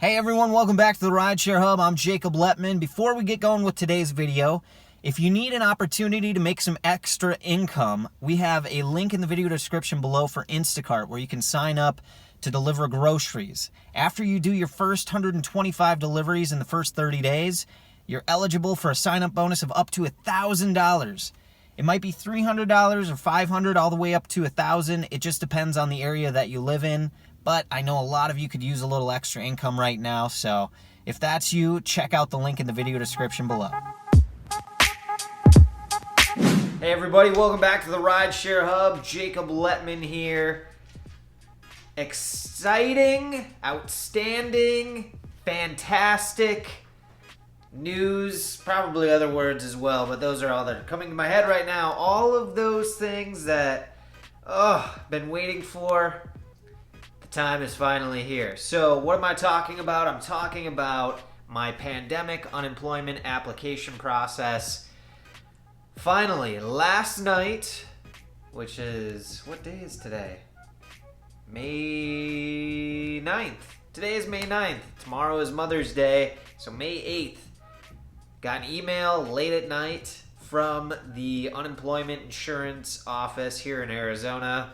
Hey everyone, welcome back to the Rideshare Hub. I'm Jacob Letman. Before we get going with today's video, if you need an opportunity to make some extra income, we have a link in the video description below for Instacart where you can sign up to deliver groceries. After you do your first 125 deliveries in the first 30 days, you're eligible for a sign-up bonus of up to $1,000. It might be $300 or $500 all the way up to $1,000. It just depends on the area that you live in. But I know a lot of you could use a little extra income right now, so if that's you, check out the link in the video description below. Hey everybody, welcome back to the Rideshare Hub. Jacob Letman here. Exciting, outstanding, fantastic news, probably other words as well, but those are all that are coming to my head right now. All of those things that, been waiting for. Time is finally here. So what am I talking about? I'm talking about my pandemic unemployment application process. Finally, last night, which is, what day is today? May 9th. Today is May 9th. Tomorrow is Mother's Day, so May 8th. Got an email late at night from the unemployment insurance office here in Arizona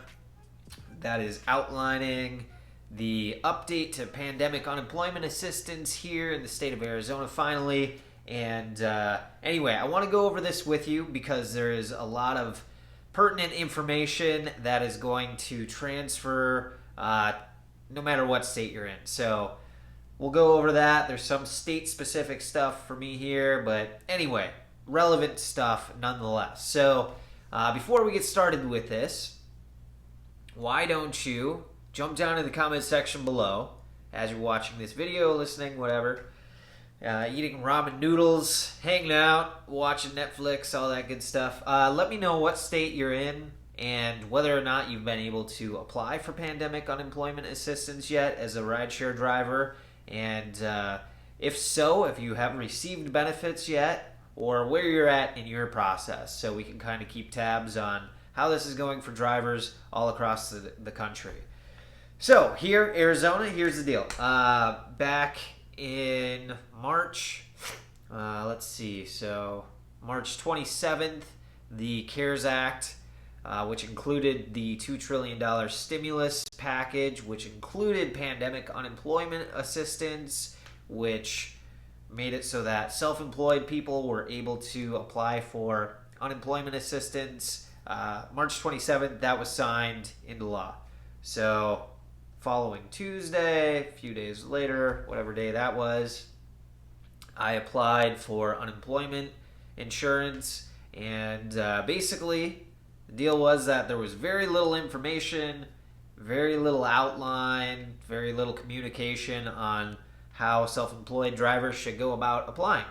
that is outlining the update to pandemic unemployment assistance here in the state of Arizona finally. And anyway, I want to go over this with you because there is a lot of pertinent information that is going to transfer no matter what state you're in. So we'll go over that. There's some state-specific stuff for me here, but anyway, relevant stuff nonetheless. So before we get started with this, why don't you jump down in the comment section below as you're watching this video, listening, whatever, eating ramen noodles, hanging out, watching Netflix, all that good stuff. Let me know what state you're in and whether or not you've been able to apply for pandemic unemployment assistance yet as a rideshare driver. And if so, if you haven't received benefits yet, or where you're at in your process, so we can kind of keep tabs on how this is going for drivers all across the country. So here, Arizona, here's the deal. Back in March, let's see, so March 27th, the CARES Act, which included the $2 trillion stimulus package, which included pandemic unemployment assistance, which made it so that self-employed people were able to apply for unemployment assistance. March 27th, that was signed into law. So following Tuesday, a few days later, whatever day that was, I applied for unemployment insurance. And basically, the deal was that there was very little information, very little outline, very little communication on how self-employed drivers should go about applying.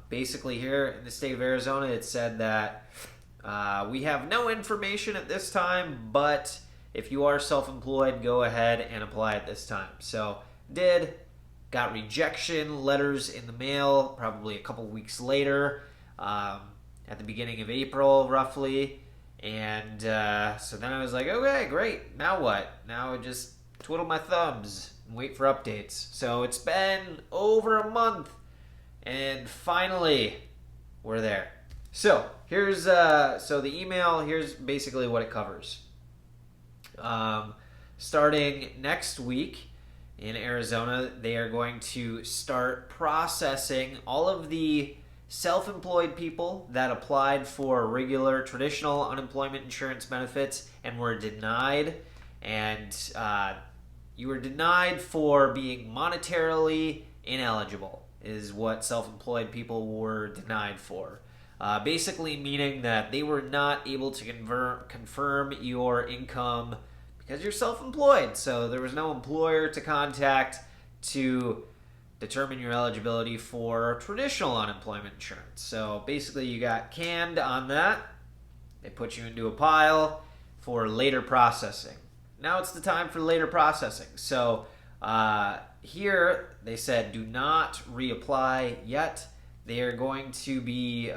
Basically here in the state of Arizona, it said that we have no information at this time, but if you are self-employed, go ahead and apply at this time. So got rejection letters in the mail probably a couple weeks later, at the beginning of April roughly. And so then I was like, okay, great. Now what? Now I just twiddle my thumbs and wait for updates. So it's been over a month, and finally we're there. So here's so the email. Here's basically what it covers. Starting next week in Arizona, they are going to start processing all of the self-employed people that applied for regular traditional unemployment insurance benefits and were denied. And you were denied for being monetarily ineligible is what self-employed people were denied for. Basically meaning that they were not able to confirm your income because you're self-employed. So there was no employer to contact to determine your eligibility for traditional unemployment insurance. So basically you got canned on that. They put you into a pile for later processing. Now it's the time for later processing. So here they said do not reapply yet. They are going to be,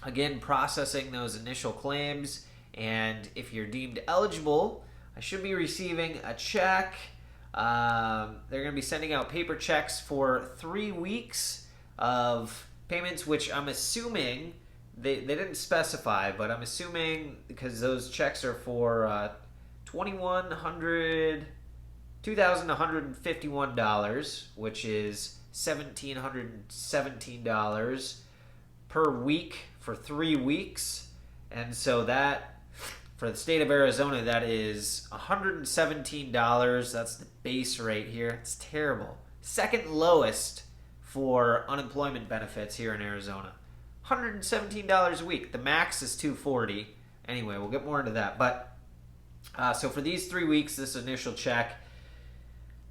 again, processing those initial claims. And if you're deemed eligible, I should be receiving a check They're going to be sending out paper checks for 3 weeks of payments, which I'm assuming they didn't specify, but I'm assuming because those checks are for $2,151, which is $1,717 per week for 3 weeks. And so that, for the state of Arizona, that is $117. That's the base rate here. It's terrible. Second lowest for unemployment benefits here in Arizona. $117 a week. The max is $240. Anyway, we'll get more into that. But so for these 3 weeks, this initial check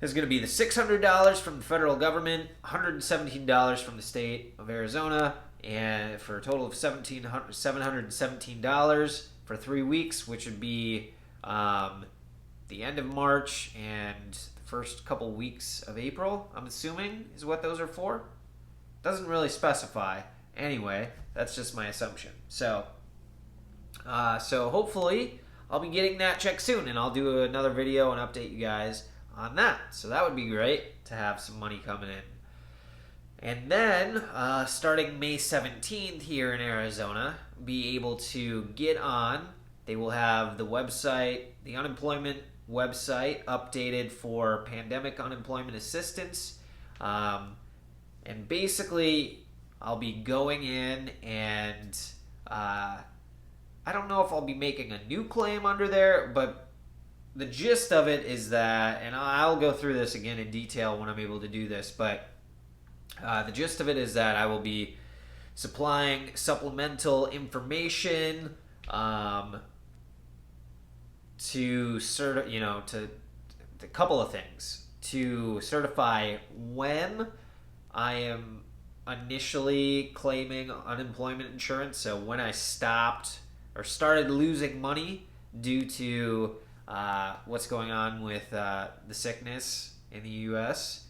is going to be the $600 from the federal government, $117 from the state of Arizona, and for a total of $717 for 3 weeks, which would be the end of March and the first couple weeks of April, I'm assuming, is what those are for. Doesn't really specify. Anyway, that's just my assumption. So hopefully I'll be getting that check soon, and I'll do another video and update you guys on that. So that would be great to have some money coming in. And then, starting May 17th here in Arizona, be able to get on. They will have the website, the unemployment website, updated for pandemic unemployment assistance. And basically, I'll be going in and I don't know if I'll be making a new claim under there, but the gist of it is that, and I'll go through this again in detail when I'm able to do this, but the gist of it is that I will be supplying supplemental information to to a couple of things to certify when I am initially claiming unemployment insurance. So when I stopped or started losing money due to what's going on with the sickness in the U.S.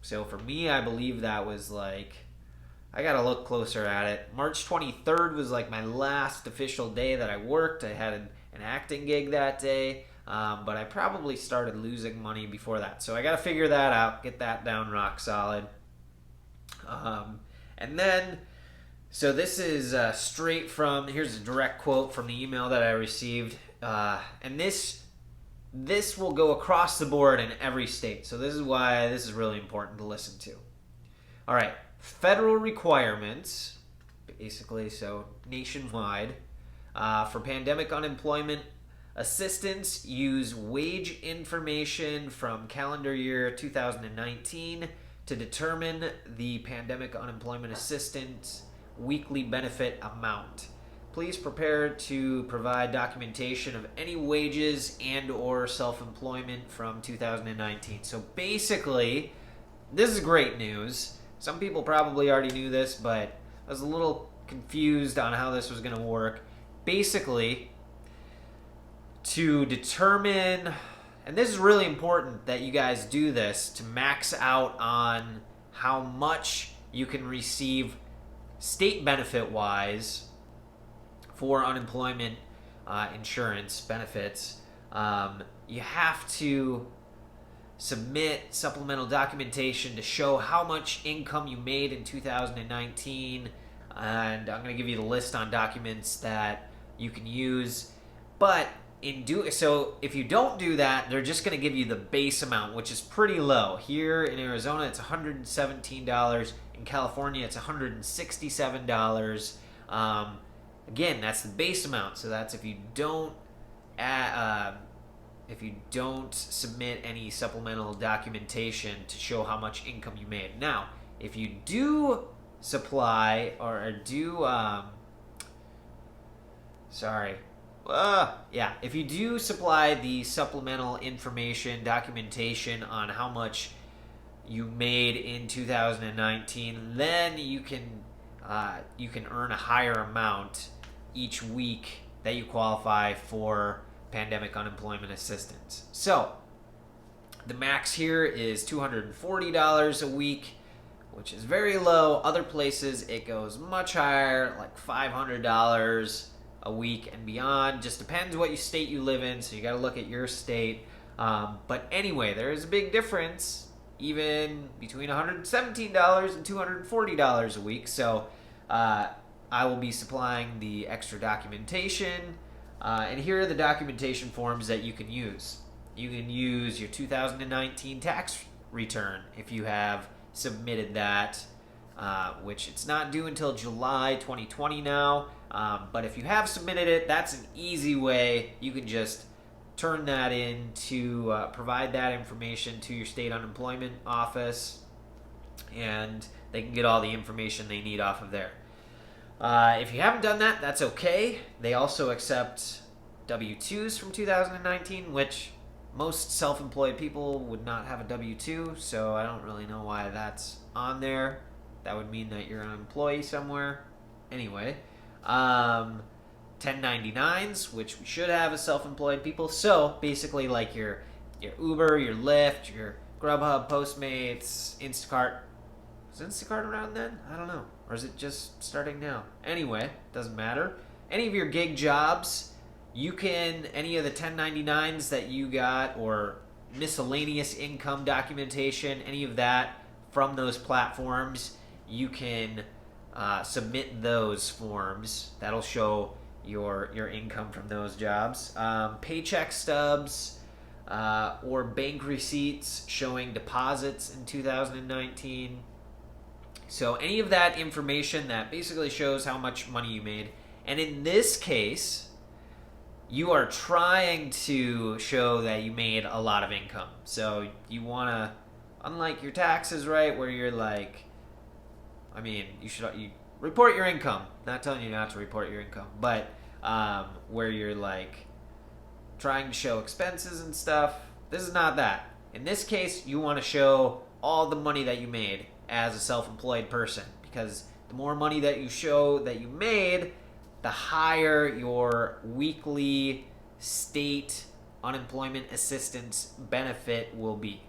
So for me, I believe that was like, I got to look closer at it. March 23rd was like my last official day that I worked. I had an acting gig that day, but I probably started losing money before that. So I got to figure that out, get that down rock solid. And then, so this is straight from, here's a direct quote from the email that I received. And this will go across the board in every state. So this is why this is really important to listen to. All right. Federal requirements, basically, so nationwide, for pandemic unemployment assistance, use wage information from calendar year 2019 to determine the pandemic unemployment assistance weekly benefit amount. Please prepare to provide documentation of any wages and or self-employment from 2019. So basically, this is great news. Some people probably already knew this, but I was a little confused on how this was going to work. Basically, to determine, and this is really important that you guys do this, to max out on how much you can receive state benefit-wise for unemployment insurance benefits. You have to submit supplemental documentation to show how much income you made in 2019, and I'm going to give you the list on documents that you can use. But so if you don't do that, they're just going to give you the base amount, which is pretty low. Here in Arizona, it's $117. In California, it's $167. Again, that's the base amount. So that's if you don't submit any supplemental documentation to show how much income you made. Now, if you do supply if you do supply the supplemental information documentation on how much you made in 2019, then you can earn a higher amount each week that you qualify for pandemic unemployment assistance. So the max here is $240 a week, which is very low. Other places it goes much higher, like $500 a week and beyond. Just depends what state you live in, so you got to look at your state. But anyway, there is a big difference even between $117 and $240 a week. So I will be supplying the extra documentation. And here are the documentation forms that you can use. You can use your 2019 tax return if you have submitted that, which it's not due until July 2020 now. But if you have submitted it, that's an easy way. You can just turn that in to provide that information to your state unemployment office, and they can get all the information they need off of there. If you haven't done that, that's okay. They also accept W-2s from 2019, which most self-employed people would not have a W-2, so I don't really know why that's on there. That would mean that you're an employee somewhere. Anyway, 1099s, which we should have as self-employed people. So basically like your Uber, your Lyft, your Grubhub, Postmates, Instacart. Was Instacart around then? I don't know. Or is it just starting now? Anyway, doesn't matter. Any of your gig jobs, you can, any of the 1099s that you got or miscellaneous income documentation, any of that from those platforms, you can submit those forms. That'll show your income from those jobs. Paycheck stubs or bank receipts showing deposits in 2019. So any of that information that basically shows how much money you made. And in this case, you are trying to show that you made a lot of income. So you want to, unlike your taxes, right, where you're like, I mean, you report your income. Not telling you not to report your income, but where you're like trying to show expenses and stuff. This is not that. In this case, you want to show all the money that you made as a self-employed person, because the more money that you show that you made, the higher your weekly state unemployment assistance benefit will be.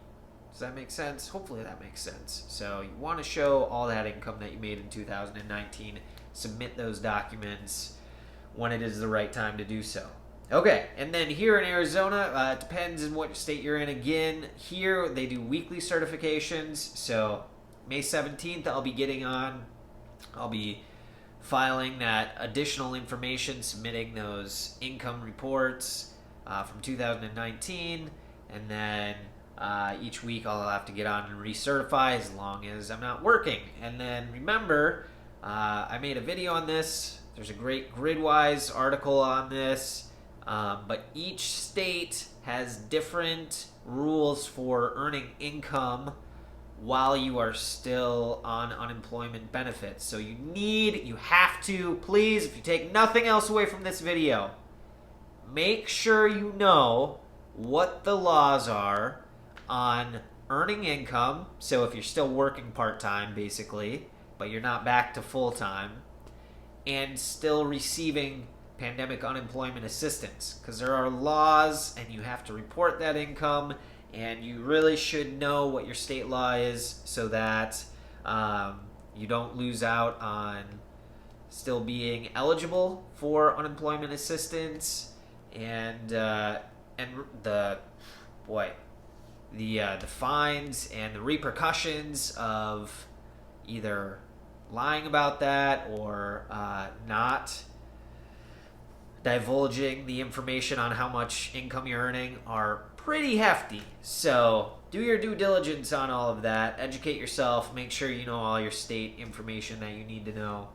Does that make sense? Hopefully that makes sense. So you want to show all that income that you made in 2019. Submit those documents when it is the right time to do so. Okay, and then here in Arizona, it depends on what state you're in. Again, here they do weekly certifications. So May 17th, I'll be filing that additional information, submitting those income reports from 2019, and then each week I'll have to get on and recertify as long as I'm not working. And then remember, I made a video on this. There's a great Gridwise article on this, but each state has different rules for earning income while you are still on unemployment benefits. So you have to, please, if you take nothing else away from this video, make sure you know what the laws are on earning income. So if you're still working part-time, basically, but you're not back to full-time, and still receiving pandemic unemployment assistance, because there are laws and you have to report that income. And you really should know what your state law is so that you don't lose out on still being eligible for unemployment assistance. And the fines and the repercussions of either lying about that or not divulging the information on how much income you're earning are pretty hefty. So do your due diligence on all of that. Educate yourself. Make sure you know all your state information that you need to know.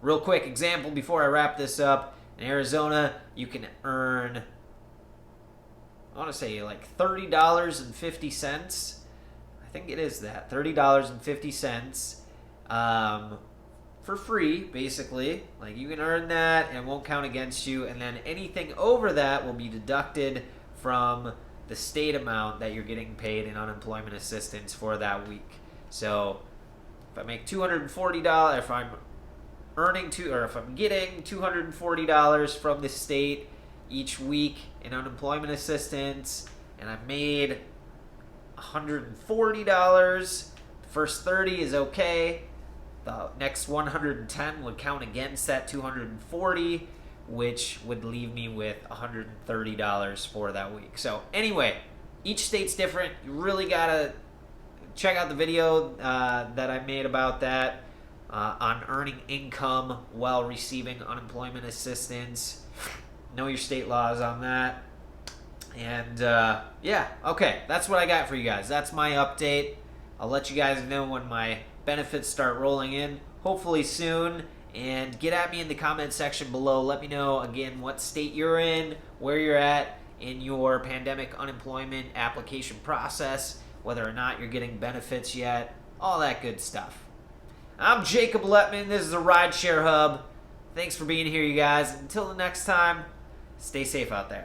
Real quick example before I wrap this up. In Arizona, you can earn, I want to say like $30.50. I think it is that. $30.50 for free, basically. Like, you can earn that and it won't count against you. And then anything over that will be deducted from the state amount that you're getting paid in unemployment assistance for that week. So if I make $240, if I'm getting $240 from the state each week in unemployment assistance, and I made $140, the first 30 is okay. The next 110 would count against that 240. which would leave me with $130 for that week. So anyway, each state's different. You really gotta check out the video that I made about that on earning income while receiving unemployment assistance. Know your state laws on that. And yeah, okay, that's what I got for you guys. That's my update. I'll let you guys know when my benefits start rolling in, hopefully soon. And get at me in the comment section below. Let me know, again, what state you're in, where you're at in your pandemic unemployment application process, whether or not you're getting benefits yet, all that good stuff. I'm Jacob Letman. This is the Rideshare Hub. Thanks for being here, you guys. Until the next time, stay safe out there.